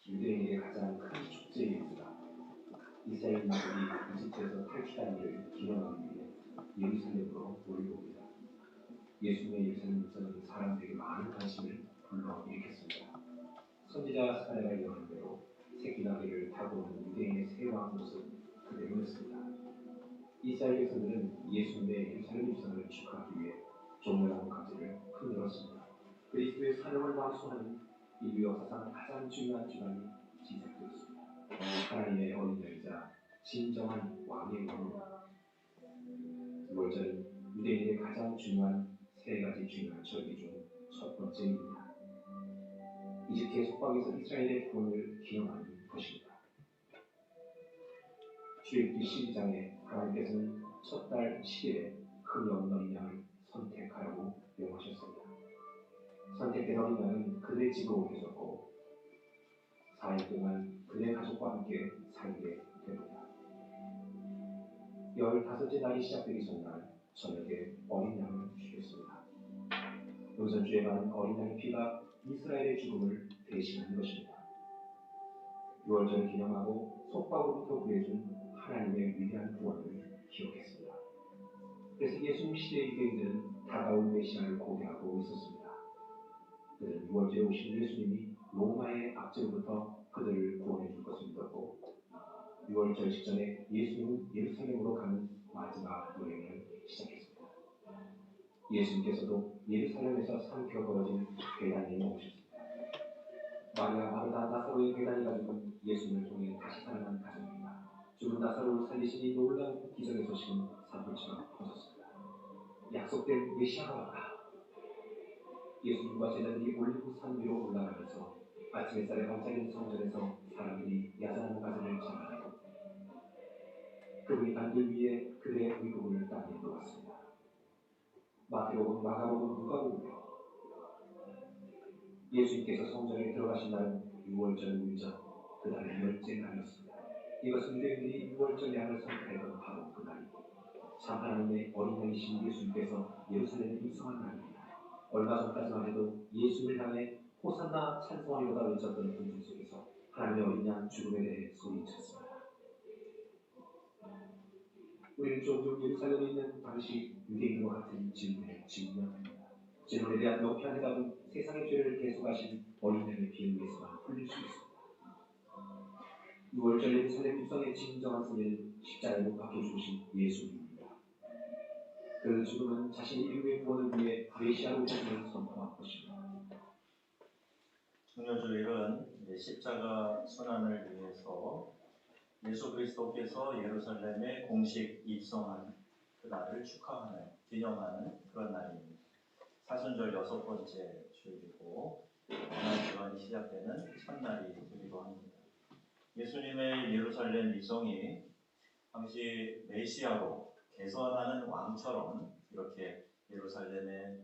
유대인에게 가장 큰 축제입니다. 이스라엘인들이 이집트에서 탈출한 일을 기념하기 위해 예루살렘으로 몰려옵니다. 예수님의 예루살렘 입성은 사람들에게 많은 관심을 불러일으켰습니다. 선지자 사례가 이어진 대로 새끼나귀를 타고 오는 유대인의 세왕 모습 그대로였습니다. 이스라엘 백성들은 예수님의 예루살렘 입성을 축하하기 위해 종려나무 가지를 흔들었습니다. 그리스도의 사명을 완수하는 인류 역사상 가장 중요한 주간이 지속되었습니다. 하나님의 어린 양이자 진정한 왕의 왕. 6월절은 유대인에게 가장 중요한 세 가지 중요한 절기 중 첫 번째입니다. 이집트의 속박에서 이스라엘의 구원을 기념하는 것입니다. 출애굽기 12장에 하나님께서는 첫 달 10일에 흠이 없는 어린 양을 선택하라고 명하셨습니다. 선택된 어린 양은 그들의 집으로 옮겨졌고 4일 동안 그들의 가족과 함께 살게 됩니다. 15째 날이 시작되기 전날 저녁에 어린 양을 죽였습니다. 용선주에 가는 어린 양의 피가 이스라엘의 죽음을 대신하는 것입니다. 6월절을 기념하고 속박으로부터 구해준 하나님의 위대한 구원을 기억했습니다. 그래서 예수님 시대의 유대인들은 다가올 메시아를 고대하고 있었습니다. 그들은 6월절에 오신 예수님이 로마의 압제로부터 그들을 구원해 줄 것을 믿었고 6월절 직전에 예수님은 예루살렘으로 가는 마지막 여행을 시작했습니다. 예수님께서도 예루살렘에서 삼켜 벌어진 배단위에 오셨습니다. 마리아 마르다 나사로의 배단이 가지고 예수님을 통해 다시 살아난 가정입니다. 죽은 나사로를 살리신 이 놀라운 기적의 소식은 산불처럼 퍼졌습니다. 약속된 메시아가 왔다. 예수님과 제자들이 올리브산 위로 올라가면서 아침 햇살에 반짝이는 성전에서 사람들이 야자나무 가지를 잡아내고 그분이 단들 위에 그들의 의복을 땅에 놓았습니다. 마태복음, 마가복음, 누가복음 예수님께서 성전에 들어가신 날은 6월절 우유전 그날의 10째 날이었습니다. 이것은 유대인들이 6월절 양을 선택하던 바로 그날이고 참 하나님의 어린 양이신 예수님께서 예루살렘에 입성한 날입니다. 얼마 전까지만 해도 예수님을 향해 호산나 찬송하리로다 외쳤던 분들 속에서 하나님의 어린 양 죽음에 대해 소리쳤습니다. 우리는 종종 예루살렘에 있는 당시 유대인과 같은 질문에 질문합니다. 질문에 대한 명쾌한 대답은 세상의 죄를 대속하신 어린 양의 피에 의해서만 풀릴 수 있습니다. 6월절 예루살렘 입성의 진정한 승리는 십자가에 못 박혀 죽으신 예수님입니다. 그 죽음은 자신의 인류의 구원을 위해 메시아로 오심을 선포한 것입니다. 종려주일은 십자가 순환을 위해서 예수 그리스도께서 예루살렘에 공식 입성한 그날을 축하하는, 기념하는 그런 날입니다. 사순절 6번째 주일이고 고난주간이 시작되는 첫날이기도 합니다. 예수님의 예루살렘 입성이 당시 메시아로 개선하는 왕처럼 이렇게 예루살렘에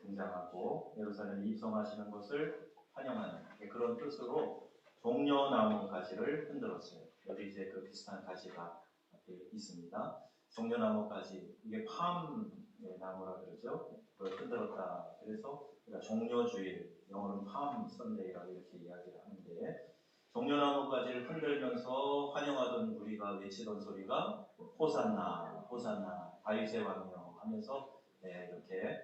등장하고 예루살렘에 입성하시는 것을 환영하는 그런 뜻으로 종려나무 가지를 흔들었어요. 여기 이제 그 비슷한 가지가 있습니다. 종려나무 가지, 이게 팜 나무라 그러죠. 그걸 흔들었다. 그래서 우리가 종려주일, 영어로는 팜 선데이라고 이렇게 이야기를 하는데 종려나무 가지를 흔들면서 환영하던 우리가 외치던 소리가 호산나, 호산나, 다윗의 왕이여 하면서 이렇게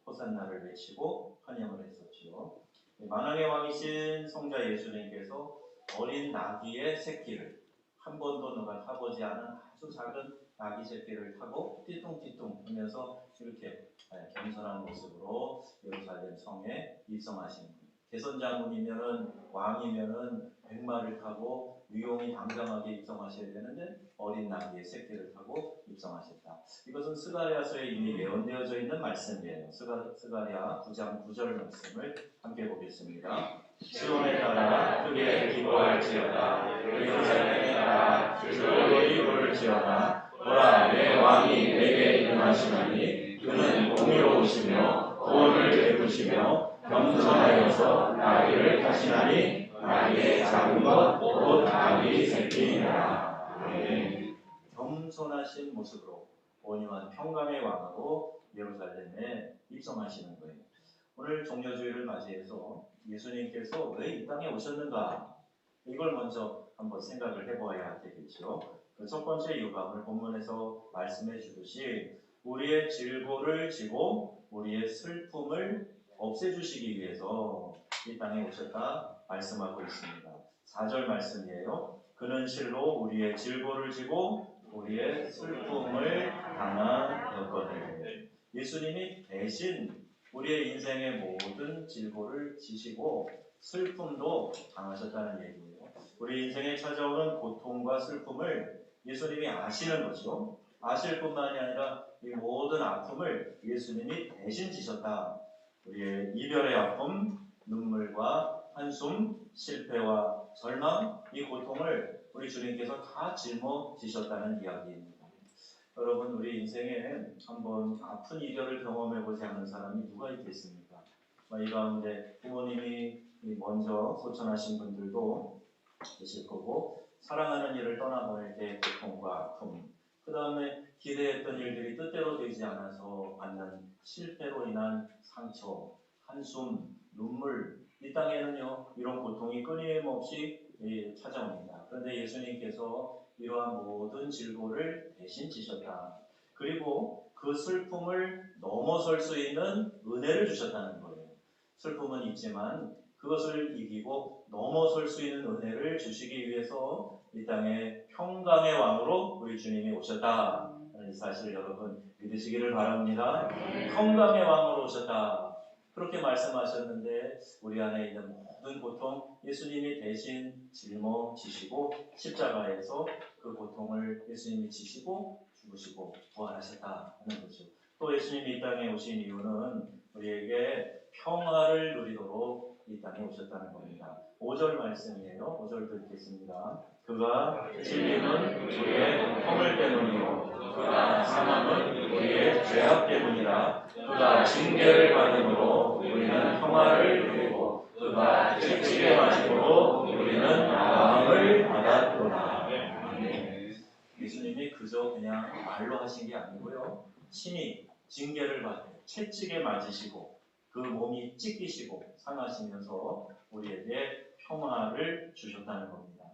호산나를 외치고 환영을 했었죠. 만왕의 왕이신 성자 예수님께서 어린 나귀의 새끼를 한 번도 누가 타보지 않은 아주 작은 나귀 새끼를 타고 띠뚱띠뚱 하면서 이렇게 겸손한 모습으로 예루살렘 성에 입성하신 분. 개선장군이면은 왕이면은 백마를 타고 위용이 당당하게 입성하셔야 되는데 어린 나귀의 새끼를 타고 입성하셨다. 이것은 스가랴서에 이미 예언되어져 있는 말씀이에요. 스가랴 9장 9절 말씀을 함께 보겠습니다. 시온에 따라 크게 기뻐할지어다. 예루살렘에 따라 즐거이 부를지어다. 보라, 내 왕이 내게 임하시나니 그는 공의로우시며 구원을 베푸시며 겸손하여서 나귀를 타시나니 나귀의 작은 것 곧 나귀 새끼니라. 겸손하신 모습으로 온유한 평강의 왕으로 예루살렘에 입성하시는 거예요. 오늘 종려주일을 맞이해서 예수님께서 왜 이 땅에 오셨는가? 이걸 먼저 한번 생각을 해보아야 되겠죠. 그 첫 번째 이유가 오늘 본문에서 말씀해 주듯이 우리의 질고를 지고 우리의 슬픔을 없애주시기 위해서 이 땅에 오셨다 말씀하고 있습니다. 4절 말씀이에요. 그는 실로 우리의 질고를 지고 우리의 슬픔을 당하였거늘. 예수님이 대신 우리의 인생의 모든 질고를 지시고 슬픔도 당하셨다는 얘기예요. 우리 인생에 찾아오는 고통과 슬픔을 예수님이 아시는 거죠. 아실 뿐만이 아니라 이 모든 아픔을 예수님이 대신 지셨다. 우리의 이별의 아픔, 눈물과 한숨, 실패와 절망, 이 고통을 우리 주님께서 다 짊어지셨다는 이야기입니다. 여러분, 우리 인생에 한번 아픈 이별을 경험해보지 않은 사람이 누가 있겠습니까? 이 가운데 부모님이 먼저 소천하신 분들도 계실 거고, 사랑하는 이를 떠나보낼 때 고통과 아픔, 그 다음에 기대했던 일들이 뜻대로 되지 않아서 받는 실패로 인한 상처, 한숨, 눈물, 이 땅에는요 이런 고통이 끊임없이 찾아옵니다. 그런데 예수님께서 이러한 모든 질고를 대신 지셨다. 그리고 그 슬픔을 넘어설 수 있는 은혜를 주셨다는 거예요. 슬픔은 있지만 그것을 이기고 넘어설 수 있는 은혜를 주시기 위해서 이 땅에 평강의 왕으로 우리 주님이 오셨다. 이 사실 여러분 믿으시기를 바랍니다. 평강의 왕으로 오셨다. 그렇게 말씀하셨는데 우리 안에 있는 모든 고통 예수님이 대신 짊어지시고 십자가에서 그 고통을 예수님이 지시고 죽으시고 부활하셨다는 거죠. 또 예수님이 이 땅에 오신 이유는 우리에게 평화를 누리도록 이 땅에 오셨다는 겁니다. 5절 말씀이에요. 5절 듣겠습니다. 그가 진리는 우리의 허물 때문이요 그가 사망은 우리의 죄악 때문이라. 그가 징계를 받음으로 우리는 평화를 누리고 그가 채찍에 맞음으로 우리는 나음을 받았구나. 예수님이 그저 그냥 말로 하신 게 아니고요. 친히 징계를 받고 채찍에 맞으시고 그 몸이 찢기시고 상하시면서 우리에게 평화를 주셨다는 겁니다.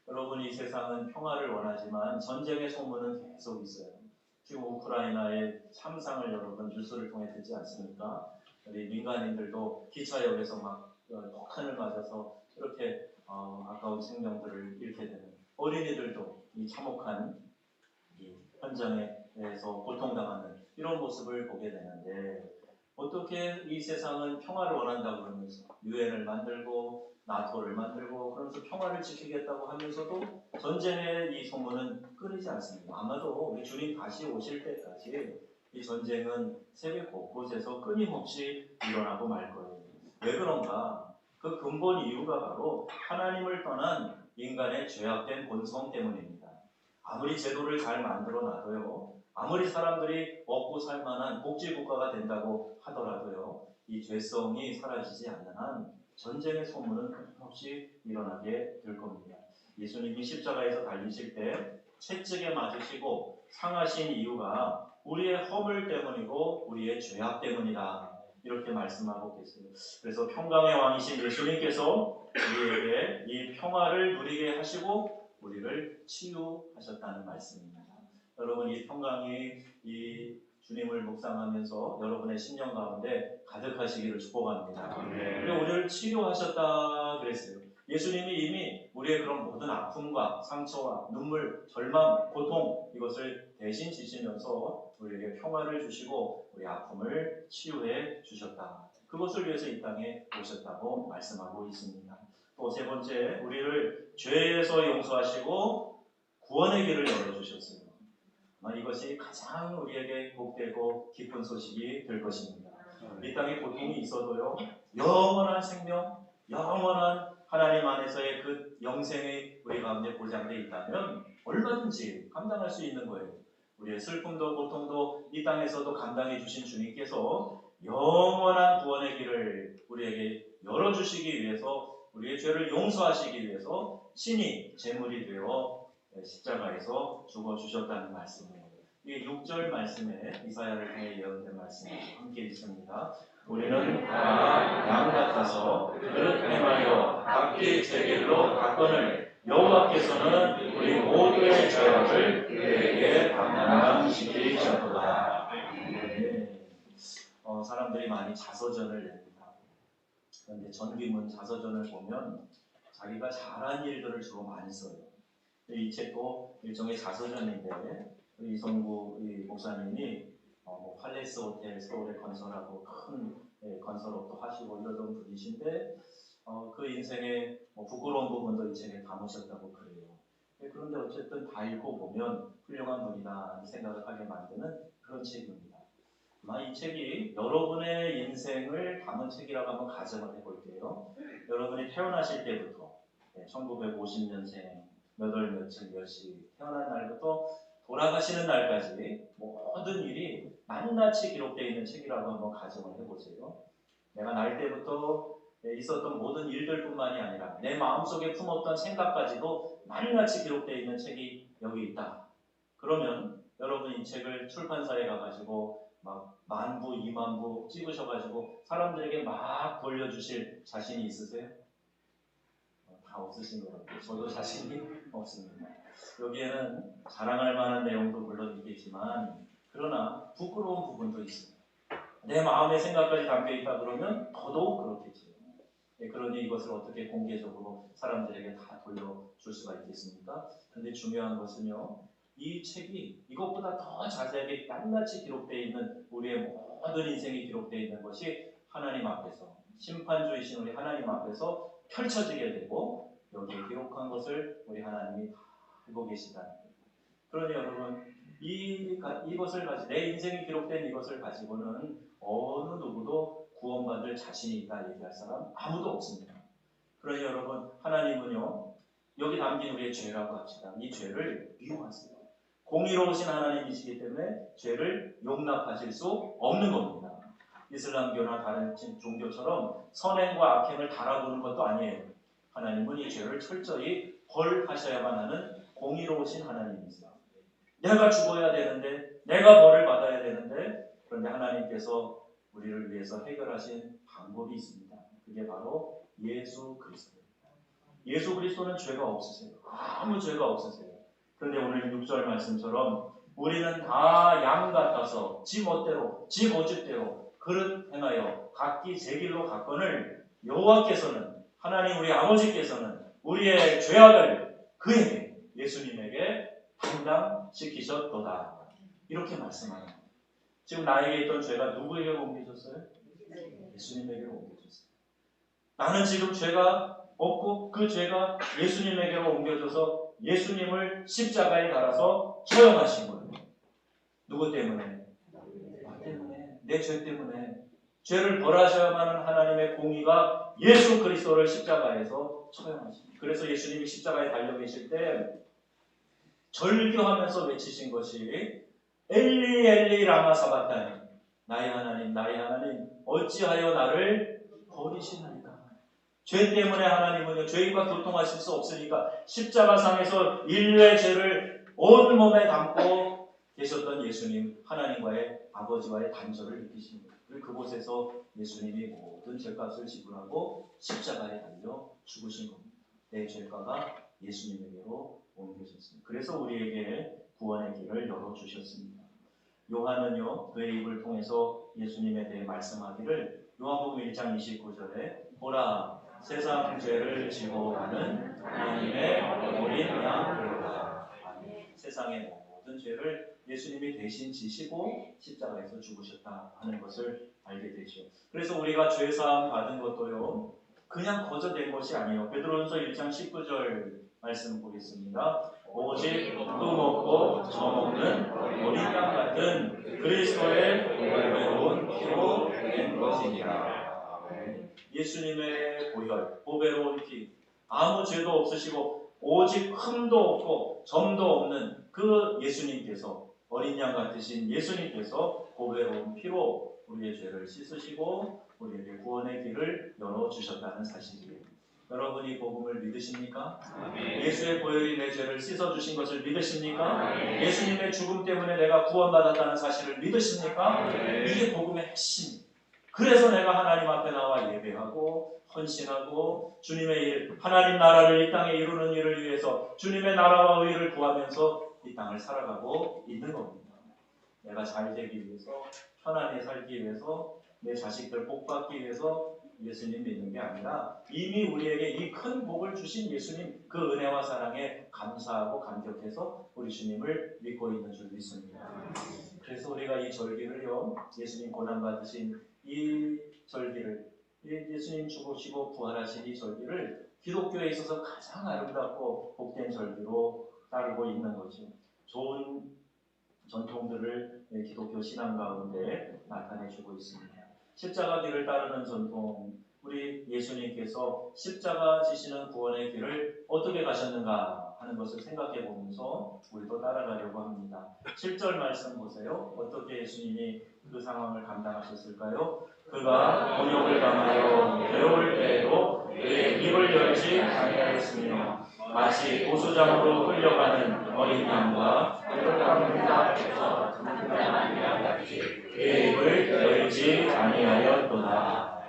여러분, 이 세상은 평화를 원하지만 전쟁의 소문은 계속 있어요. 지금 우크라이나의 참상을 여러분 뉴스를 통해 듣지 않습니까? 우리 민간인들도 기차역에서 막 폭탄을 맞아서 이렇게 아까운 생명들을 잃게 되는, 어린이들도 이 참혹한 이 현장에서 고통당하는 이런 모습을 보게 되는데, 어떻게 이 세상은 평화를 원한다고 그러면서 유엔을 만들고 나토를 만들고 그러면서 평화를 지키겠다고 하면서도 전쟁의 이 소문은 끊이지 않습니다. 아마도 우리 주님 다시 오실 때까지 이 전쟁은 세계 곳곳에서 끊임없이 일어나고 말 거예요. 왜 그런가? 그 근본 이유가 바로 하나님을 떠난 인간의 죄악된 본성 때문입니다. 아무리 제도를 잘 만들어 놔도요, 아무리 사람들이 먹고 살 만한 복지국가가 된다고 하더라도요, 이 죄성이 사라지지 않는 한 전쟁의 소문은 끊임없이 일어나게 될 겁니다. 예수님이 십자가에서 달리실 때 채찍에 맞으시고 상하신 이유가 우리의 허물 때문이고 우리의 죄악 때문이다. 이렇게 말씀하고 계세요. 그래서 평강의 왕이신 예수님께서 우리에게 이 평화를 누리게 하시고 우리를 치유하셨다는 말씀입니다. 여러분, 이 평강이 이 주님을 묵상하면서 여러분의 심령 가운데 가득하시기를 축복합니다. 그리고 우리를 치유하셨다 그랬어요. 예수님이 이미 우리의 그런 모든 아픔과 상처와 눈물, 절망, 고통 이것을 대신 지시면서 우리에게 평화를 주시고 우리 아픔을 치유해 주셨다. 그것을 위해서 이 땅에 오셨다고 말씀하고 있습니다. 또 세 번째, 우리를 죄에서 용서하시고 구원의 길을 열어주셨어요. 이것이 가장 우리에게 복되고 기쁜 소식이 될 것입니다. 이 땅에 고통이 있어도요, 영원한 생명, 영원한 하나님 안에서의 그 영생의 우리 가운데 보장되어 있다면 얼마든지 감당할 수 있는 거예요. 우리의 슬픔도 고통도 이 땅에서도 감당해 주신 주님께서 영원한 구원의 길을 우리에게 열어주시기 위해서, 우리의 죄를 용서하시기 위해서 친히 제물이 되어 십자가에서 죽어주셨다는 말씀이에요. 이 6절 말씀에 이사야를 통해 예언된 말씀을 함께 읽습니다. 우리는 다 양 같아서 그릇 행하여 각기 제 길로 갔거늘 여호와께서는 우리 모두의 죄악을 그에게 감당시키셨도다. 사람들이 많이 자서전을 냅니다. 그런데 전기문 자서전을 보면 자기가 잘한 일들을 주로 많이 써요. 이 책도 일종의 자서전인데 이성구 목사님이 팔레스 호텔 서울에 건설하고 큰 건설업도 하시고 이러던 분이신데 그 인생의 부끄러운 부분도 이 책에 담으셨다고 그래요. 그런데 어쨌든 다 읽어보면 훌륭한 분이다 생각을 하게 만드는 그런 책입니다. 아마 이 책이 여러분의 인생을 담은 책이라고 한번 가정을 해볼게요. 여러분이 태어나실 때부터 1950년생 몇 월 며칠 몇 시 태어난 날부터 돌아가시는 날까지 모든 일이 낱낱이 기록되어 있는 책이라고 한번 가정을 해보세요. 내가 날 때부터 있었던 모든 일들뿐만이 아니라 내 마음속에 품었던 생각까지도 낱낱이 기록되어 있는 책이 여기 있다. 그러면 여러분 이 책을 출판사에 가가지고 막 10,000부, 20,000부 찍으셔가지고 사람들에게 막 돌려주실 자신이 있으세요? 다 없으신 것 같아요. 저도 자신이 없습니다. 여기에는 자랑할 만한 내용도 물론 있겠지만 그러나 부끄러운 부분도 있습니다. 내 마음의 생각까지 담겨있다 그러면 더더욱 그렇겠죠. 그러니 이것을 어떻게 공개적으로 사람들에게 다 돌려줄 수가 있겠습니까? 그런데 중요한 것은요. 이 책이 이것보다 더 자세하게 낱낱이 기록되어 있는 우리의 모든 인생이 기록되어 있는 것이 하나님 앞에서 심판주이신 우리 하나님 앞에서 펼쳐지게 되고 여기에 기록한 것을 우리 하나님이 다 알고 계시다는 거예요. 그러니 여러분 이것을 가지고 내 인생이 기록된 이것을 가지고는 어느 누구도 구원받을 자신이 있다 얘기할 사람 아무도 없습니다. 그러니 여러분 하나님은요 여기 담긴 우리의 죄라고 합시다. 이 죄를 미워하세요. 공의로우신 하나님이시기 때문에 죄를 용납하실 수 없는 겁니다. 이슬람교나 다른 종교처럼 선행과 악행을 달아보는 것도 아니에요. 하나님은 이 죄를 철저히 벌하셔야만 하는 공의로우신 하나님이세요. 내가 죽어야 되는데 내가 벌을 받아야 되는데 그런데 하나님께서 우리를 위해서 해결하신 방법이 있습니다. 그게 바로 예수 그리스도입니다. 예수 그리스도는 죄가 없으세요. 아무 죄가 없으세요. 그런데 오늘 6절 말씀처럼 우리는 다 양 같아서 지 멋대로 지 고집대로 그릇 행하여 각기 제 길로 갔거늘 여호와께서는 하나님 우리 아버지께서는 우리의 죄악을 그에게 예수님에게 감당시키셨도다. 이렇게 말씀하는 거예요. 지금 나에게 있던 죄가 누구에게 옮겨졌어요? 예수님에게 옮겨졌어요. 나는 지금 죄가 없고 그 죄가 예수님에게로 옮겨져서 예수님을 십자가에 달아서 처형하신 거예요. 누구 때문에? 나 때문에. 내 죄 때문에. 죄를 벌하셔야만 하는 하나님의 공의가 예수 그리스도를 십자가에서 처형하신 거예요. 그래서 예수님이 십자가에 달려 계실 때 절규하면서 외치신 것이 엘리 엘리 라마 사바타니 나의 하나님 어찌하여 나를 버리시나이까. 죄 때문에 하나님은요 죄인과 교통하실 수 없으니까 십자가상에서 인류의 죄를 온 몸에 담고 계셨던 예수님 하나님과의 아버지와의 단절을 느끼신 거예요. 그리고 그곳에서 예수님이 모든 죄값을 지불하고 십자가에 달려 죽으신 겁니다. 내 죄가가 예수님에게로 옮겨졌습니다. 그래서 우리에게 구원의 길을 열어주셨습니다. 요한은요 그의 입을 통해서 예수님에 대해 말씀하기를 요한복음 1장 29절에 보라 세상 죄를 지고 가는 하나님의 어린 양이로다. 세상의 모든 죄를 예수님이 대신 지시고 십자가에서 죽으셨다 하는 것을 알게 되죠. 그래서 우리가 죄사함 받은 것도요 그냥 거저된 것이 아니에요. 베드로전서 1장 19절 말씀 보겠습니다. 오직 또 먹고 저 먹는 어린 양 같은 그리스도의 보배로운 피로 된 것이니라. 예수님의 보혈, 보배로운 피, 아무 죄도 없으시고 오직 흠도 없고 점도 없는 그 예수님께서 어린 양 같으신 예수님께서 보배로운 피로 우리의 죄를 씻으시고 우리에게 구원의 길을 열어주셨다는 사실이에요. 여러분이 복음을 믿으십니까? 예수의 보혈이 내 죄를 씻어주신 것을 믿으십니까? 예수님의 죽음 때문에 내가 구원받았다는 사실을 믿으십니까? 이게 복음의 핵심. 그래서 내가 하나님 앞에 나와 예배하고 헌신하고 주님의 일, 하나님 나라를 이 땅에 이루는 일을 위해서 주님의 나라와 의를 구하면서 이 땅을 살아가고 있는 겁니다. 내가 잘 되기 위해서, 편안히 살기 위해서, 내 자식들 복 받기 위해서 예수님 믿는 게 아니라 이미 우리에게 이 큰 복을 주신 예수님 그 은혜와 사랑에 감사하고 감격해서 우리 주님을 믿고 있는 줄 믿습니다. 그래서 우리가 이 절기를요, 예수님 고난받으신 이 절기를, 예수님 죽으시고 부활하신 이 절기를 기독교에 있어서 가장 아름답고 복된 절기로 따르고 있는 거죠. 좋은 전통들을 기독교 신앙 가운데 나타내주고 있습니다. 십자가 길을 따르는 전통, 우리 예수님께서 십자가 지시는 구원의 길을 어떻게 가셨는가 하는 것을 생각해 보면서 우리도 따라가려고 합니다. 7절 말씀 보세요. 어떻게 예수님이 그 상황을 감당하셨을까요? 그가 곤욕을 당하여 괴로울 때에도 그의 입을 열지 아니하였으며 마치 보수장으로 끌려가는 어린 양과 뿔 앞에서 등장한 양 같이 그의 입을 열지 아니하였도다.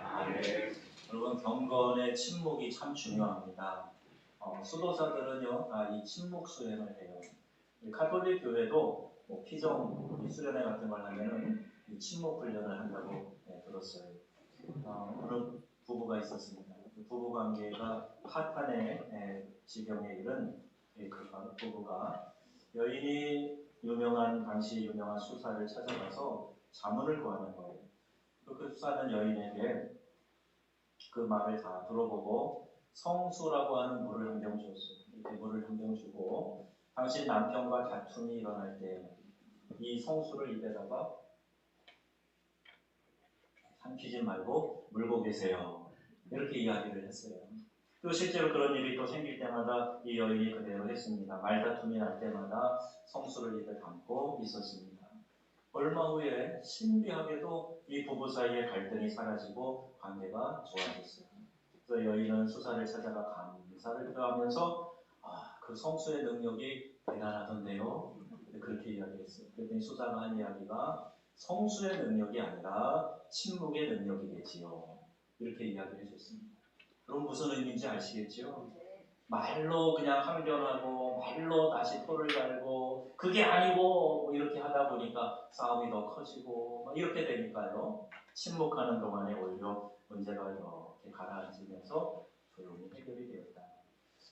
여러분, 경건의 침묵이 참 중요합니다. 수도사들은요, 이 침묵 수행을 해요. 카톨릭 교회도 피정 수련회 같은 걸 하면은 이 침묵 훈련을 한다고 들었어요. 어느 부부가 있었습니다. 그 부부 관계가 파탄의 지경에 이른 그 부부가 여인이 당시 유명한 수사를 찾아가서 자문을 구하는 거예요. 그 수사는 여인에게 그 말을 다 들어보고 성수라고 하는 물을 한 병 줬어요. 이렇게 물을 한 병 주고 당신 남편과 다툼이 일어날 때 이 성수를 입에다가 삼키지 말고 물고 계세요. 이렇게 이야기를 했어요. 또 실제로 그런 일이 또 생길 때마다 이 여인이 그대로 했습니다. 말다툼이 날 때마다 성수를 입에 담고 있었습니다. 얼마 후에 신비하게도 이 부부 사이의 갈등이 사라지고 관계가 좋아졌어요. 그래서 여인은 수사를 찾아가 감사를 표하면서 그 성수의 능력이 대단하던데요. 그렇게 이야기했어요. 그랬더니 수사가 한 이야기가 성수의 능력이 아니라 침묵의 능력이겠지요. 이렇게 이야기를 해줬습니다. 그럼 무슨 의미인지 아시겠죠? 말로 그냥 항변하고 말로 다시 토를 달고 그게 아니고 이렇게 하다 보니까 싸움이 더 커지고 이렇게 되니까요. 침묵하는 동안에 오히려 문제가 이렇게 가라앉으면서 조용히 해결이 되었다.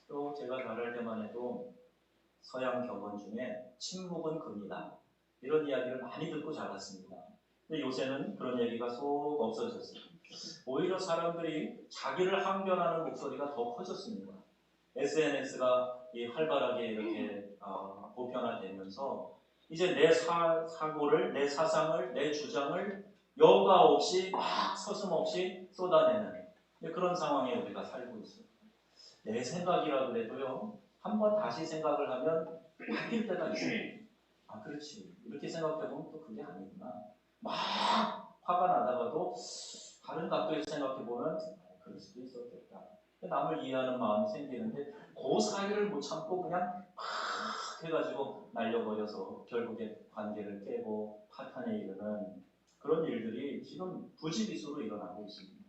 또 제가 자랄 때만 해도 서양 격언 중에 침묵은 금이다. 이런 이야기를 많이 듣고 자랐습니다. 근데 요새는 그런 얘기가 쏙 없어졌어요. 오히려 사람들이 자기를 항변하는 목소리가 더 커졌습니다. SNS가 활발하게 이렇게 보편화되면서 이제 내 사고를, 내 사상을, 내 주장을 여과 없이 막 서슴없이 쏟아내는 그런 상황에 우리가 살고 있어요. 내 생각이라 그래도요, 한번 다시 생각을 하면 바뀔 때가 있어요. 그렇지. 이렇게 생각해보면 또 그게 아니구나. 막 화가 나다가도 다른 각도에서 생각해보면 그럴 수도 있었겠다. 남을 이해하는 마음이 생기는데 그 사이를 못 참고 그냥 막 해가지고 날려버려서 결국에 관계를 깨고 파탄에 이르는 그런 일들이 지금 부지기수로 일어나고 있습니다.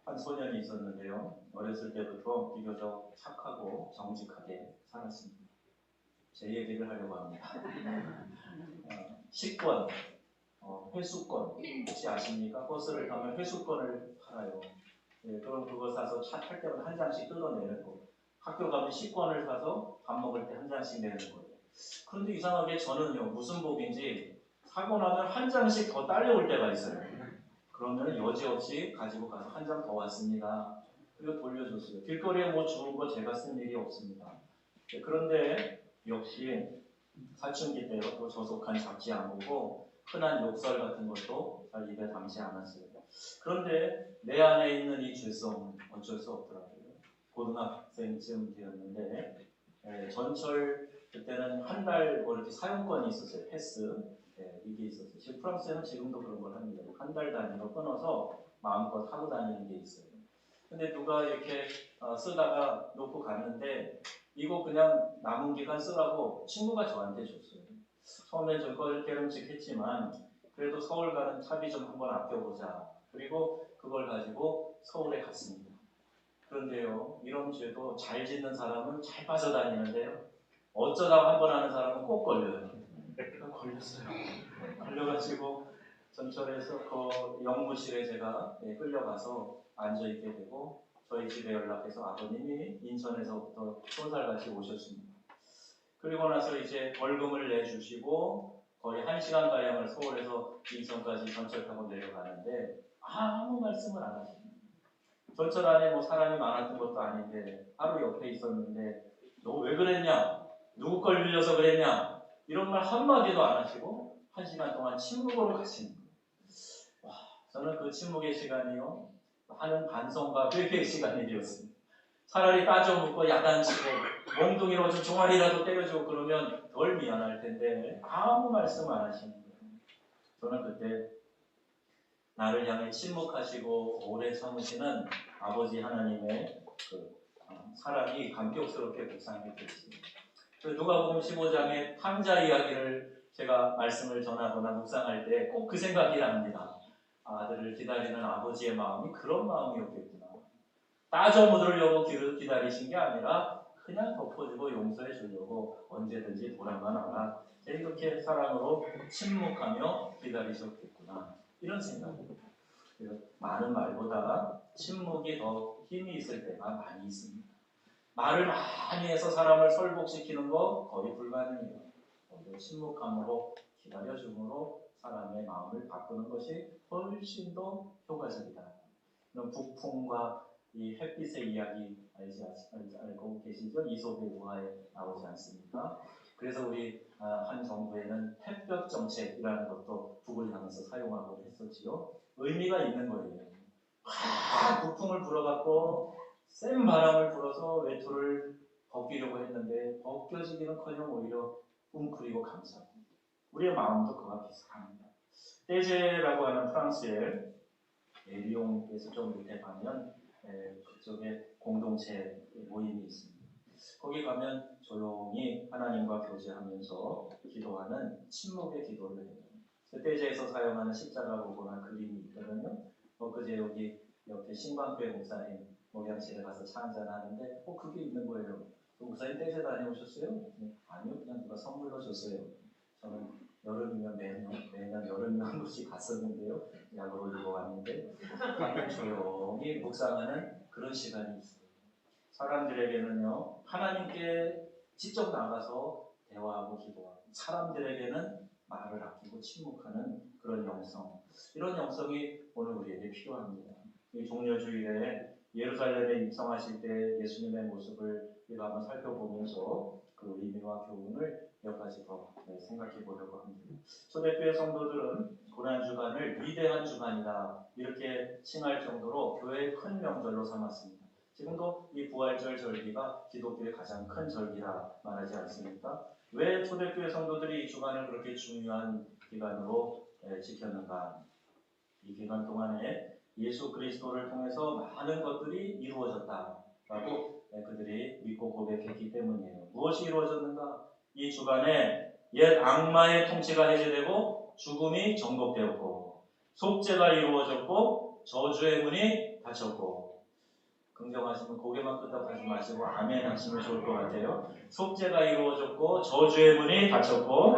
한 소년이 있었는데요. 어렸을 때부터 비교적 착하고 정직하게 살았습니다. 제 얘기를 하려고 합니다. 식권, 회수권 혹시 아십니까? 버스를 타면 회수권을 팔아요. 그럼 그거 사서 차 탈 때마다 한 장씩 뜯어내는 거. 학교 가면 식권을 사서 밥 먹을 때 한 장씩 내는 거예요. 그런데 이상하게 저는요, 무슨 복인지 사고 나면 한 장씩 더 딸려올 때가 있어요. 그러면 여지없이 가지고 가서 한 장 더 왔습니다. 그리고 돌려줬어요. 길거리에 뭐 주운 거 제가 쓴 일이 없습니다. 그런데 역시 사춘기 때요, 또 저속한 잡지 안 보고 흔한 욕설 같은 것도 잘 입에 담지 않았어요. 그런데 내 안에 있는 이 죄성은 어쩔 수 없더라고요. 고등학생쯤 되었는데 전철 그때는 한 달 이렇게 사용권이 있었어요. 패스 이게 있었어요. 지금 프랑스에는 지금도 그런 걸 합니다. 한 달 단위로 끊어서 마음껏 하고 다니는 게 있어요. 근데 누가 이렇게 쓰다가 놓고 갔는데 이거 그냥 남은 기간 쓰라고 친구가 저한테 줬어요. 처음엔 좀 꺼름직했지만 그래도 서울 가는 차비 좀 한번 아껴보자. 그리고 그걸 가지고 서울에 갔습니다. 그런데요, 이런 죄도 잘 짓는 사람은 잘 빠져다니는데요. 어쩌다 한 번 하는 사람은 꼭 걸려요. 걸렸어요. 걸려가지고 전철에서 그 영무실에 제가 끌려가서 앉아있게 되고 저희 집에 연락해서 아버님이 인천에서부터 손살같이 오셨습니다. 그리고 나서 이제 벌금을 내주시고 거의 1시간 가량을 서울에서 인천까지 전철 타고 내려가는데 아무 말씀을 안 하십니다. 전철 안에 뭐 사람이 많았던 것도 아닌데 바로 옆에 있었는데 너 왜 그랬냐? 누구 걸 빌려서 그랬냐? 이런 말 한마디도 안 하시고 1시간 동안 침묵으로 가십니다. 와, 저는 그 침묵의 시간이요 하는 반성과 회개의 시간이 되었습니다. 차라리 따져 묻고 야단치고 몽둥이로 좀 종아리라도 때려주고 그러면 덜 미안할 텐데 아무 말씀 안 하시는 거예요. 저는 그때 나를 향해 침묵하시고 오래 참으시는 아버지 하나님의 그 사랑이 감격스럽게 묵상이 되었습니다. 누가복음 15장의 탕자 이야기를 제가 말씀을 전하거나 묵상할 때 꼭 그 생각이 납니다. 아들을 기다리는 아버지의 마음이 그런 마음이었겠구나. 따져 묻으려고 기다리신 게 아니라 그냥 덮어주고 용서해 주려고 언제든지 돌아가라. 이렇게 사랑으로 침묵하며 기다리셨겠구나. 이런 생각입니다. 많은 말보다 침묵이 더 힘이 있을 때가 많이 있습니다. 말을 많이 해서 사람을 설복시키는 거 거의 불가능해요. 침묵함으로 기다려줌으로 사람의 마음을 바꾸는 것이 훨씬 더 효과적이다. 이런 북풍과 이 햇빛의 이야기 알고 계시죠? 이솝의 우화에 나오지 않습니까? 그래서 우리 한 정부에는 햇볕 정책이라는 것도 북을 향해서 사용하고 했었지요. 의미가 있는 거예요. 북풍을 불어갖고 센 바람을 불어서 외투를 벗기려고 했는데 벗겨지기는커녕 오히려 웅크리고 감싸고 우리의 마음도 그와 비슷합니다. 떼제라고 하는 프랑스의 리옹에서 좀 밑에 가면 그쪽에 공동체 모임이 있습니다. 거기 가면 조용히 하나님과 교제하면서 기도하는 침묵의 기도를 해요. 떼제에서 사용하는 십자가로 보는 그림이 있거든요. 그제 여기 옆에 신광교회 목사님 목양실에 가서 차 한잔 하는데 그게 있는 거예요. 목사님 떼제 다녀오셨어요? 아니요, 그냥 누가 선물로 줬어요. 저는 여름이면 매년 여름이면 한 번씩 갔었는데요. 약으로 입고 왔는데 조용히 묵상하는 그런 시간이 있어요. 사람들에게는요, 하나님께 직접 나가서 대화하고 기도하고 사람들에게는 말을 아끼고 침묵하는 그런 영성, 이런 영성이 오늘 우리에게 필요합니다. 이 종려주일에 예루살렘에 입성하실 때 예수님의 모습을 우리가 한번 살펴보면서 그 의미와 교훈을 몇 가지 더 생각해 보려고 합니다. 초대교회 성도들은 고난주간을 위대한 주간이다 이렇게 칭할 정도로 교회의 큰 명절로 삼았습니다. 지금도 이 부활절 절기가 기독교의 가장 큰 절기라 말하지 않습니까? 왜 초대교회 성도들이 이 주간을 그렇게 중요한 기간으로 지켰는가? 이 기간 동안에 예수 그리스도를 통해서 많은 것들이 이루어졌다라고 그들이 믿고 고백했기 때문이에요. 무엇이 이루어졌는가? 이 주간에 옛 악마의 통치가 해제되고 죽음이 정복되었고 속죄가 이루어졌고 저주의 문이 닫혔고, 긍정하시면 고개만 끄덕하지 마시고 아멘 하시면 좋을 것 같아요. 속죄가 이루어졌고 저주의 문이 닫혔고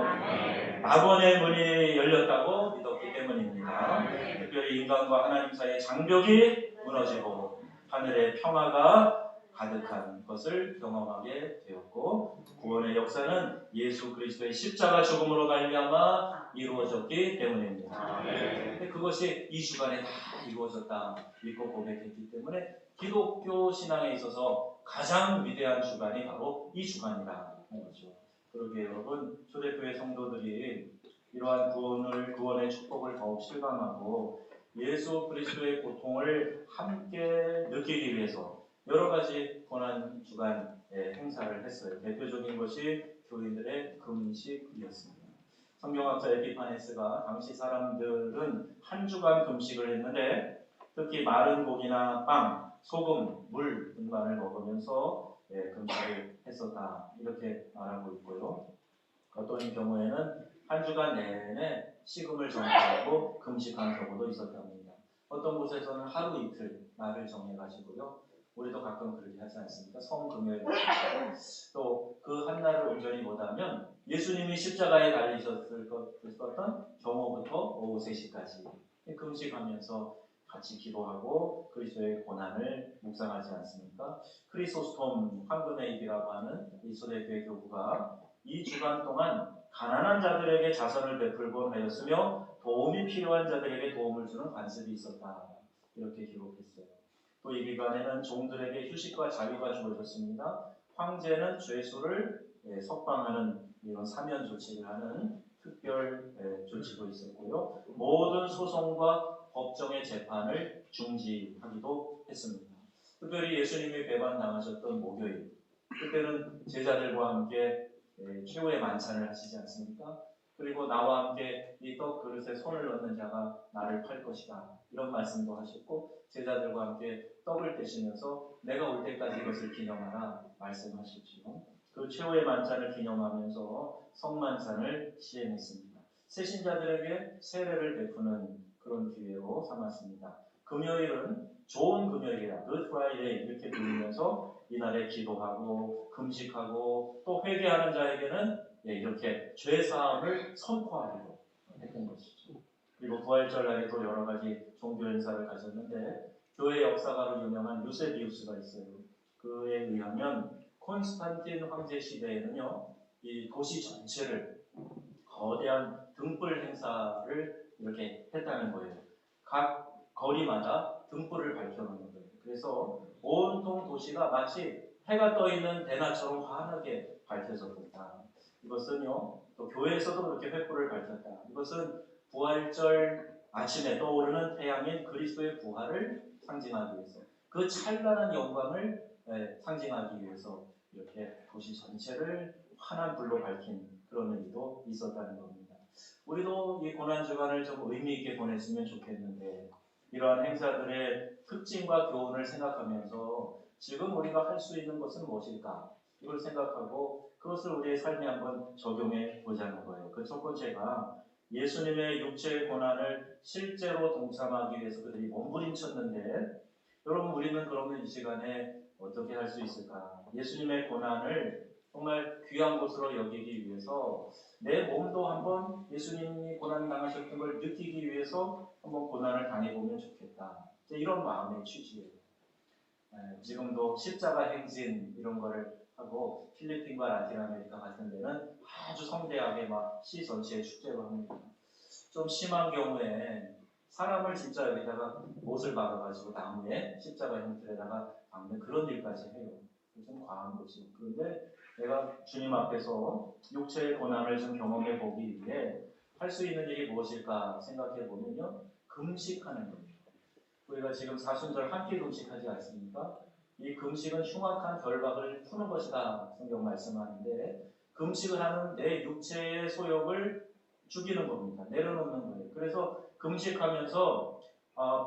낙원의 문이 열렸다고 믿었기 때문입니다. 특별히 인간과 하나님 사이의 장벽이 무너지고 하늘의 평화가 가득한 것을 경험하게 되었고, 구원의 역사는 예수 그리스도의 십자가 죽음으로 말미암아 이루어졌기 때문입니다. 근데 그것이 이 주간에 다 이루어졌다 믿고 고백했기 때문에 기독교 신앙에 있어서 가장 위대한 주간이 바로 이 주간이라는 거죠. 그러게 여러분, 초대교회 성도들이 이러한 구원의 축복을 더욱 실감하고 예수 그리스도의 고통을 함께 느끼기 위해서 여러 가지 고난 주간 행사를 했어요. 대표적인 것이 교인들의 금식이었습니다. 성경학자 에피파네스가 당시 사람들은 한 주간 금식을 했는데 특히 마른 고기나 빵, 소금, 물 등반을 먹으면서 금식을 했었다. 이렇게 말하고 있고요. 어떤 경우에는 한 주간 내내 식음을 정하고 금식한 경우도 있었답니다. 어떤 곳에서는 하루 이틀 날을 정해가지고요. 우리도 가끔 그렇게 하지 않습니까? 성금요일 또 그 한 날을 온전히 못하면 예수님이 십자가에 달리셨을 것던 경호부터 오후 3시까지 금식하면서 같이 기도하고 그리스도의 고난을 묵상하지 않습니까? 크리소스톰 황금의 입이라고 하는 이 초대교회 교구가 이 주간 동안 가난한 자들에게 자선을 베풀곤 하였으며 도움이 필요한 자들에게 도움을 주는 관습이 있었다. 이렇게 기록했어요. 또 이 기간에는 종들에게 휴식과 자유가 주어졌습니다. 황제는 죄수를 석방하는 이런 사면 조치를 하는 특별 조치도 있었고요. 모든 소송과 법정의 재판을 중지하기도 했습니다. 특별히 예수님이 배반당하셨던 목요일, 그때는 제자들과 함께 최후의 만찬을 하시지 않습니까? 그리고 나와 함께 이 떡 그릇에 손을 넣는 자가 나를 팔 것이다. 이런 말씀도 하셨고 제자들과 함께 떡을 떼시면서 내가 올 때까지 이것을 기념하라 말씀하셨지요. 그 최후의 만찬을 기념하면서 성만찬을 시행했습니다. 새신자들에게 세례를 베푸는 그런 기회로 삼았습니다. 금요일은 좋은 금요일이다. Good Friday 이렇게 부르면서 이날에 기도하고 금식하고 또 회개하는 자에게는 이렇게 죄사함을 선포하기도 했던 것이죠. 그리고 부활절 날에도 여러 가지 종교 행사를 가졌는데 교회 역사가로 유명한 유세비우스가 있어요. 그에 의하면 콘스탄틴 황제 시대에는요, 이 도시 전체를 거대한 등불 행사를 이렇게 했다는 거예요. 각 거리마다 등불을 밝혀놓는 거예요. 그래서 온통 도시가 마치 해가 떠 있는 대낮처럼 환하게 밝혀졌다. 이것은요, 또 교회에서도 그렇게 횃불을 밝혔다. 이것은 부활절 아침에 떠오르는 태양인 그리스도의 부활을 상징하기 위해서, 그 찬란한 영광을 상징하기 위해서 이렇게 도시 전체를 환한 불로 밝힌 그런 의미도 있었다는 겁니다. 우리도 이 고난주간을 좀 의미 있게 보냈으면 좋겠는데 이러한 행사들의 특징과 교훈을 생각하면서 지금 우리가 할 수 있는 것은 무엇일까? 이걸 생각하고 그것을 우리의 삶에 한번 적용해 보자는 거예요. 그 첫 번째가 예수님의 육체의 고난을 실제로 동참하기 위해서 그들이 몸부림쳤는데 여러분 우리는 그러면 이 시간에 어떻게 할 수 있을까? 예수님의 고난을 정말 귀한 것으로 여기기 위해서 내 몸도 한번 예수님이 고난 당하셨던 걸 느끼기 위해서 한번 고난을 당해보면 좋겠다. 이런 마음의 취지예요. 지금도 십자가 행진 이런 거를 하고 필리핀과 라틴 아메리카 같은 데는 아주 성대하게 막 시 전체의 축제로 합니다. 좀 심한 경우에 사람을 진짜 여기다가 못을 박아가지고 나무에 십자가 형태에다가 박는 그런 일까지 해요. 좀 과한 거지. 그런데 내가 주님 앞에서 육체의 고난을 좀 경험해 보기 위해 할 수 있는 일이 무엇일까 생각해 보면요, 금식하는 겁니다. 우리가 지금 사순절 한 끼 금식하지 않습니까? 이 금식은 흉악한 결박을 푸는 것이다 성경 말씀하는데 금식을 하는 내 육체의 소욕을 죽이는 겁니다. 내려놓는 거예요. 그래서 금식하면서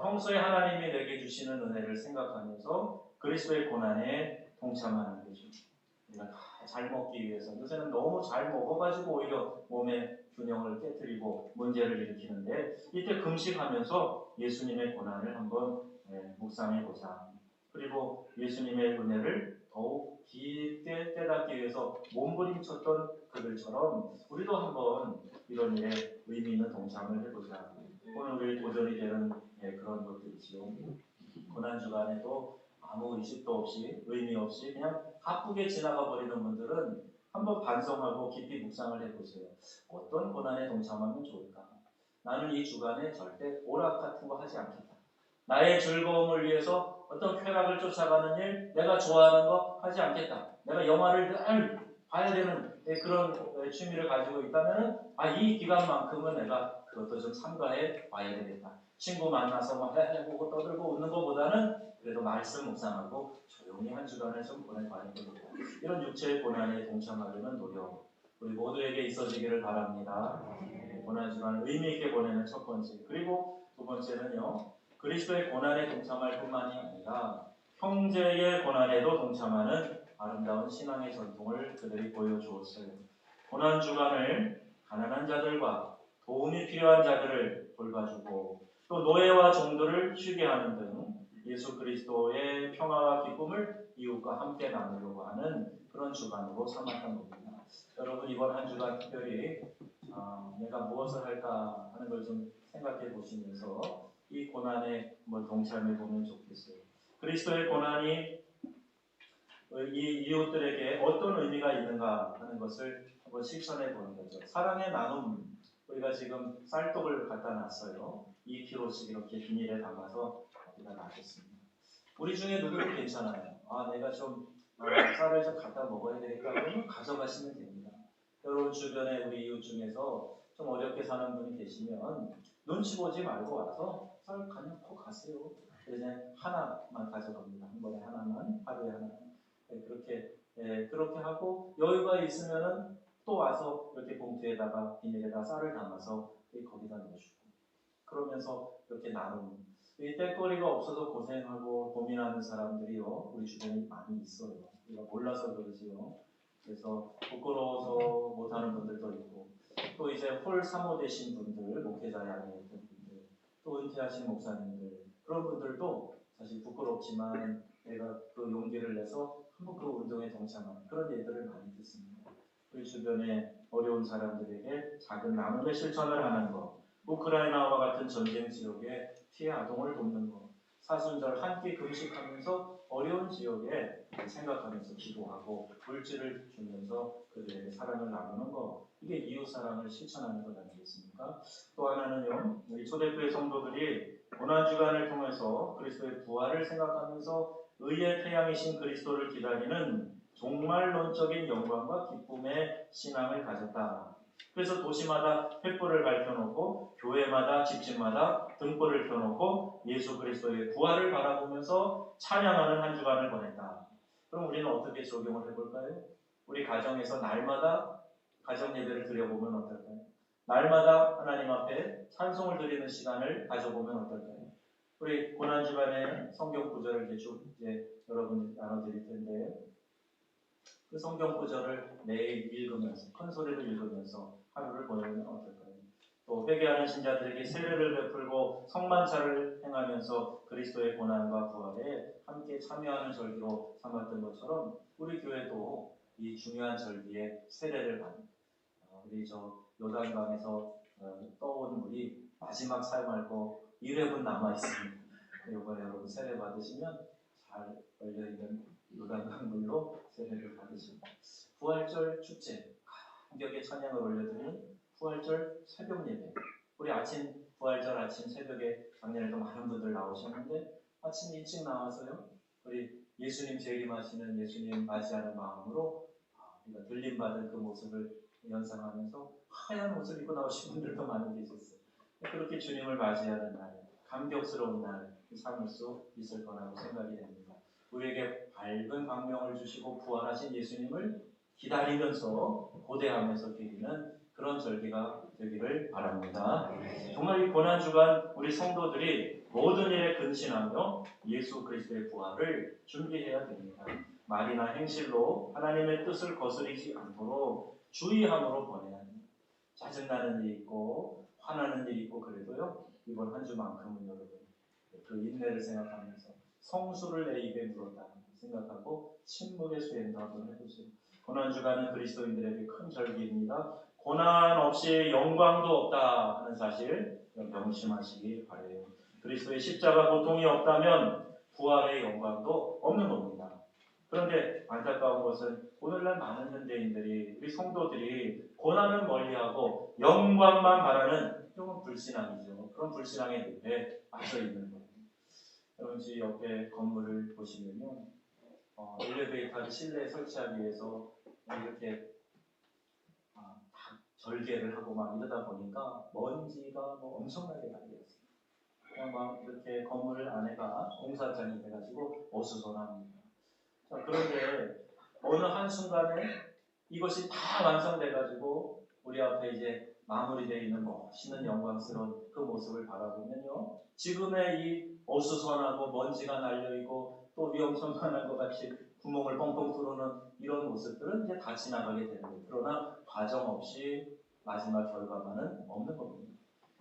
평소에 하나님이 내게 주시는 은혜를 생각하면서 그리스도의 고난에 동참하는 거죠. 우리가 다 잘 먹기 위해서 요새는 너무 잘 먹어가지고 오히려 몸의 균형을 깨뜨리고 문제를 일으키는데 이때 금식하면서 예수님의 고난을 한번 묵상해보자. 그리고 예수님의 은혜를 더욱 깊게 깨닫기 위해서 몸부림쳤던 그들처럼 우리도 한번 이런 일에 의미 있는 동참을 해보자. 오늘 우리 도전이 되는 그런 것들이지요. 고난주간에도 아무 의식도 없이 의미 없이 그냥 바쁘게 지나가 버리는 분들은 한번 반성하고 깊이 묵상을 해보세요. 어떤 고난에 동참하면 좋을까? 나는 이 주간에 절대 오락 같은 거 하지 않겠다. 나의 즐거움을 위해서 어떤 쾌락을 쫓아가는 일, 내가 좋아하는 거 하지 않겠다. 내가 영화를 늘 봐야 되는 그런 취미를 가지고 있다면 이 기간만큼은 내가 그것도 좀 참가해 봐야 되겠다. 친구 만나서 막 해보고 떠들고 웃는 것보다는 그래도 말씀 묵상하고 조용히 한 주간을 좀 보내봐야 되겠다. 이런 육체의 고난에 동참하려는 노력 우리 모두에게 있어지기를 바랍니다. 고난 주간을 의미 있게 보내는 첫 번째. 그리고 두 번째는요. 그리스도의 고난에 동참할 뿐만이 아니라 형제의 고난에도 동참하는 아름다운 신앙의 전통을 그들이 보여주었어요. 고난 주간을 가난한 자들과 도움이 필요한 자들을 돌봐주고 또 노예와 종들을 쉬게 하는 등 예수 그리스도의 평화와 기쁨을 이웃과 함께 나누려고 하는 그런 주간으로 삼았던 겁니다. 여러분 이번 한 주간 특별히 내가 무엇을 할까 하는 걸 좀 생각해 보시면서 이 고난에 동참해 보면 좋겠어요. 그리스도의 고난이 이 이웃들에게 어떤 의미가 있는가 하는 것을 한번 실천해 보는 거죠. 사랑의 나눔, 우리가 지금 쌀떡을 갖다 놨어요. 2kg씩 이렇게 비닐에 담아서 여기다 놔뒀습니다. 우리 중에 누구도 괜찮아요. 내가 좀 쌀을 좀 갖다 먹어야 되겠다 그러면 가져가시면 됩니다. 여러분 주변에 우리 이웃 중에서 좀 어렵게 사는 분이 계시면 눈치 보지 말고 와서 쌀 그냥 꼭 가세요. 그냥 하나만 가져갑니다. 한 번에 하나만, 하루에 하나. 그렇게 하고 여유가 있으면은 또 와서 이렇게 봉투에다가 비닐에다 쌀을 담아서 거기다 넣어주고 그러면서 이렇게 나누는 이 때거리가 없어서 고생하고 고민하는 사람들이요 우리 주변에 많이 있어요. 우리가 몰라서 그러지요. 그래서 부끄러워서 못하는 분들도 있고 또 이제 홀 사모 되신 분들 목회자에 아니었던 분들 또 은퇴하신 목사님들 그런 분들도 사실 부끄럽지만 내가 그 용기를 내서 한번 그 운동에 동참하는 그런 예들을 많이 듣습니다. 우리 주변에 어려운 사람들에게 작은 나눔의 실천을 하는 것, 우크라이나와 같은 전쟁 지역에 피해 아동을 돕는 것, 사순절 한 끼 금식하면서 어려운 지역에 생각하면서 기도하고 물질을 주면서 그들에게 사랑을 나누는 것, 이게 이웃 사랑을 실천하는 것 아니겠습니까? 또 하나는요, 우리 초대교회 성도들이 고난 주간을 통해서 그리스도의 부활을 생각하면서 의의 태양이신 그리스도를 기다리는 종말론적인 영광과 기쁨의 신앙을 가졌다. 그래서 도시마다 횃불을 밝혀놓고 교회마다 집집마다 등불을 켜놓고 예수 그리스도의 부활을 바라보면서 찬양하는 한 주간을 보냈다. 그럼 우리는 어떻게 적용을 해볼까요? 우리 가정에서 날마다 가정 예배를 드려보면 어떨까요? 날마다 하나님 앞에 찬송을 드리는 시간을 가져보면 어떨까요? 우리 고난 주간에 성경 구절을 이제 여러분 나눠드릴 텐데 그 성경 구절을 매일 읽으면서 큰 소리로 읽으면서 하루를 보내면 어떨까요? 또 회개하는 신자들에게 세례를 베풀고 성만찬을 행하면서 그리스도의 고난과 부활에 함께 참여하는 절기로 삼았던 것처럼 우리 교회도 이 중요한 절기에 세례를 받는 우리 요단강에서 떠온 물이 마지막 사용할 거 1회분 남아있습니다. 이번에 여러분 세례 받으시면 잘 걸려있는 요단강 물로 세례를 받으십니다. 부활절 축제, 감격의 찬양을 올려드리는 부활절 새벽 예배. 우리 부활절 아침 새벽에 작년에도 많은 분들 나오셨는데 아침 일찍 나와서요. 우리 예수님 재림하시는 예수님 맞이하는 마음으로 우리가 들림받은 그 모습을 연상하면서 하얀 옷을 입고 나오신 분들도 많이 계셨어요. 그렇게 주님을 맞이하는 날, 감격스러운 날 삼을 수 있을 거라고 생각이 됩니다. 우리에게 밝은 광명을 주시고 부활하신 예수님을 기다리면서 고대하면서 드리는 그런 절기가 되기를 바랍니다. 정말 이 고난주간 우리 성도들이 모든 일에 근신하며 예수 그리스도의 부활을 준비해야 됩니다. 말이나 행실로 하나님의 뜻을 거스르지 않도록 주의함으로 보내야 합니다. 짜증나는 일이 있고 화나는 일이 있고 그래도요 이번 한 주만큼은 여러분 그 인내를 생각하면서 성수를 내 입에 물었다 생각하고 침묵의 수행도 한번 해보세요. 고난주간은 그리스도인들에게 큰 절기입니다. 고난 없이 영광도 없다 하는 사실 명심하시기 바라요. 그리스도의 십자가 고통이 없다면 부활의 영광도 없는 겁니다. 그런데 안타까운 것은 오늘날 많은 현대인들이 우리 성도들이 고난을 멀리하고 영광만 바라는 이건 불신앙이죠. 그런 불신앙의 늪에 빠져 있는 거예요. 여러분 집 옆에 건물을 보시면요, 엘리베이터를 실내에 설치하기 위해서 이렇게 다 절개를 하고 막 이러다 보니까 먼지가 엄청나게 달려있어요. 그냥 막 이렇게 건물 안에가 공사장이 돼가지고 어수선합니다. 자, 그런데 어느 한순간에 이것이 다 완성돼가지고 우리 앞에 이제 마무리되어 있는 멋있는 영광스러운 그 모습을 바라보면요. 지금의 이 어수선하고 먼지가 날려있고 또 위험천만한 것 같이 구멍을 뻥뻥 뚫어놓은 이런 모습들은 이제 다 지나가게 되는 거예요. 그러나 과정 없이 마지막 결과만은 없는 겁니다.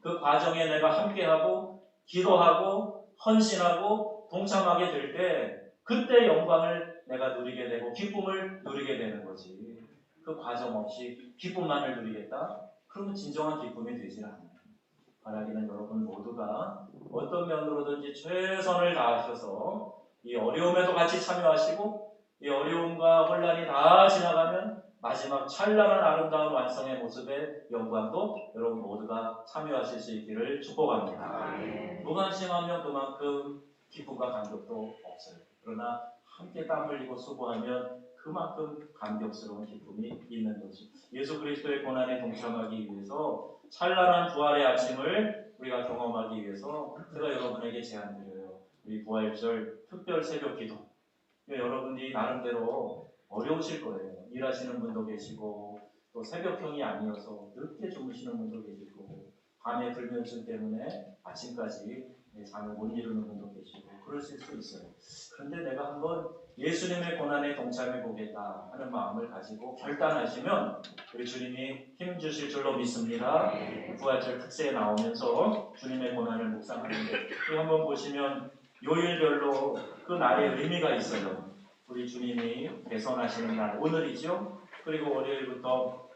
그 과정에 내가 함께하고 기도하고 헌신하고 동참하게 될 때 그때 영광을 내가 누리게 되고 기쁨을 누리게 되는 거지. 그 과정 없이 기쁨만을 누리겠다? 그러면 진정한 기쁨이 되질 않아요. 바라기는 여러분 모두가 어떤 면으로든지 최선을 다하셔서 이 어려움에도 같이 참여하시고 이 어려움과 혼란이 다 지나가면 마지막 찬란한 아름다운 완성의 모습의 영광도 여러분 모두가 참여하실 수 있기를 축복합니다. 무관심하면 그만큼 기쁨과 감격도 없어요. 그러나 함께 땀 흘리고 수고하면 그만큼 감격스러운 기쁨이 있는 거죠. 예수 그리스도의 고난에 동참하기 위해서 찬란한 부활의 아침을 우리가 경험하기 위해서 제가 여러분에게 제안드려요. 우리 부활절 특별 새벽 기도. 여러분이 나름대로 어려우실 거예요. 일하시는 분도 계시고 또 새벽형이 아니어서 늦게 주무시는 분도 계시고 밤에 불면증 때문에 아침까지 잠을 못 이루는 분도 계시고 그러실 수 있어요. 그런데 내가 한번 예수님의 고난에 동참해 보겠다 하는 마음을 가지고 결단하시면 우리 주님이 힘 주실 줄로 믿습니다. 부활절 특세에 나오면서 주님의 고난을 묵상하는데 한번 보시면 요일별로 그 날의 의미가 있어요. 우리 주님이 개선하시는 날 오늘이죠. 그리고 월요일부터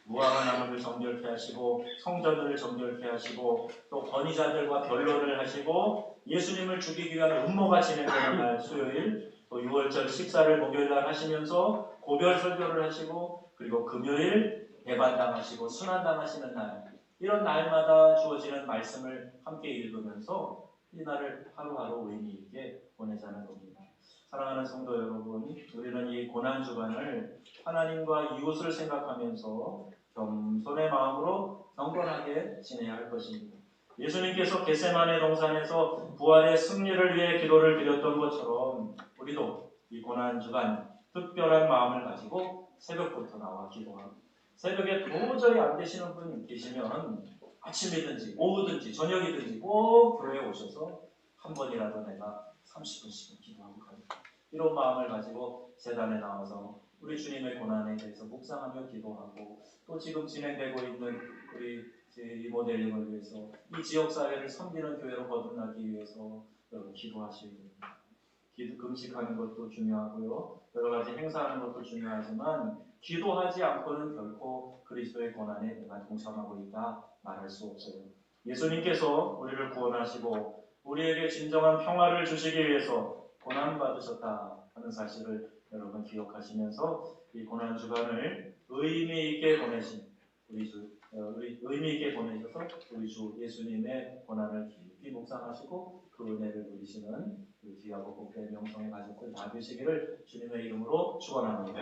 무화과 나무를 정결케 하시고 성전을 정결케 하시고 또 권위자들과 변론을 하시고 예수님을 죽이기 위한 음모가 진행되는 날 수요일, 또 6월절 식사를 목요일날 하시면서 고별 설교를 하시고 그리고 금요일 배반당하시고 순환당하시는 날, 이런 날마다 주어지는 말씀을 함께 읽으면서 이 날을 하루하루 의미 있게 보내자는 겁니다. 사랑하는 성도 여러분, 우리는 이 고난 주간을 하나님과 이웃을 생각하면서 겸손의 마음으로 경건하게 지내야 할 것입니다. 예수님께서 겟세마네 동산에서 부활의 승리를 위해 기도를 드렸던 것처럼 우리도 이 고난 주간 특별한 마음을 가지고 새벽부터 나와 기도하고, 새벽에 도저히 안 되시는 분 계시면 아침이든지 오후든지 저녁이든지 꼭 교회에 오셔서 한 번이라도 내가 30분씩은 기도하고 갑니다. 이런 마음을 가지고 제단에 나와서 우리 주님의 고난에 대해서 묵상하며 기도하고, 또 지금 진행되고 있는 우리 리모델링을 위해서 이 지역사회를 섬기는 교회로 거듭나기 위해서 여러분 기도하시기 됩니다. 금식하는 것도 중요하고요. 여러 가지 행사하는 것도 중요하지만 기도하지 않고는 결코 그리스도의 고난에 내가 동참하고 있다 말할 수 없어요. 예수님께서 우리를 구원하시고 우리에게 진정한 평화를 주시기 위해서 고난받으셨다 하는 사실을 여러분 기억하시면서 이 고난 주간을 의미 있게 보내신 의미 있게 보내셔서 우리 주 예수님의 고난을 깊이 묵상하시고 그 은혜를 누리시는 귀하고 복된 명성의 가족들 다 되시기를 주님의 이름으로 축원합니다.